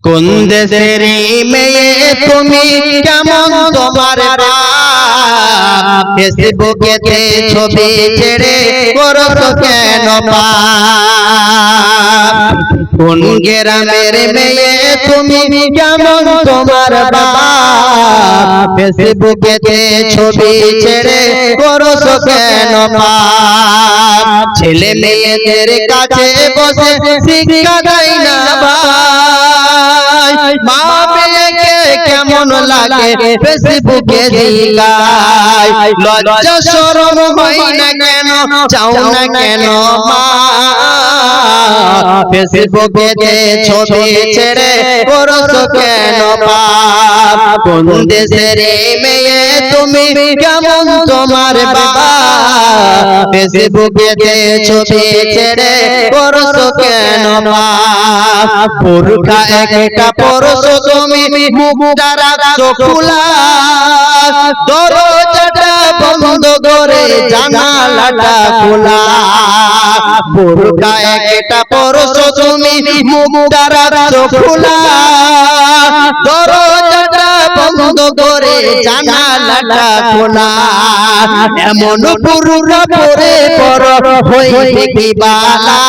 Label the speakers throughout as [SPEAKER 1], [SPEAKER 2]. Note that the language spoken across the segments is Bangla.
[SPEAKER 1] কোন দেশের মেয়ে তুমি, কেমন তোমার বাপ, ফেসবুকেতে ছবি ছেড়ে করছো কেন পাপ। কোন গ্রামের মেয়ে তুমি, কেমন তোমার বাপ, ফেসবুকেতে ছবি ছেড়ে করছো কেন পাপ। ছেলে মেয়েদের কাছে বসে শিক্ষা দেয় না ভাই, মা মেয়েকে কেমন লাগে ফেসবুকে জিগায়। লজ্জা শরম হয় না কেন, চাও না কেন মা, ফেসবুকেতে ছবি ছেড়ে করছো কেন পাপ। কোন দেশের মেয়ে তুমি, কেমন তোমার বাবা, ফেসবুকেতে ছবি ছেড়ে করছো কেন পাপ। বোরকা একটা পরছো তুমি, মুখটা রাখছো খোলা, দরজাটা বন্ধ করে জানালাটা খোলা। বোরকা একটা পরছো তুমি, মুখটা রাখছো খোলা, দরজাটা বন্ধ করে জানালাটা খোলা। এমন পুরুরা পরে পর হইবে কি বালা,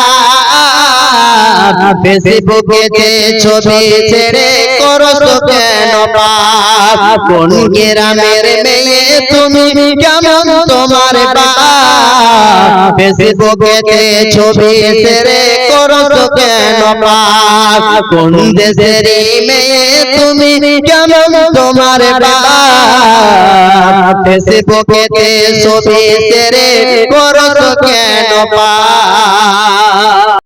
[SPEAKER 1] ফেসবুকেতে ছবি ছেড়ে করছো কেন পাপ। কোন গ্রামের মেয়ে তুমি, কেমন তোমার বাপ, ফেসবুকেতে ছবি ছেড়ে করছো কেন পাপ। কোন দেশের মেয়ে তুমি, কেমন তোমার বাপ, ফেসবুকেতে ছবি ছেড়ে করছো কেন পাপ।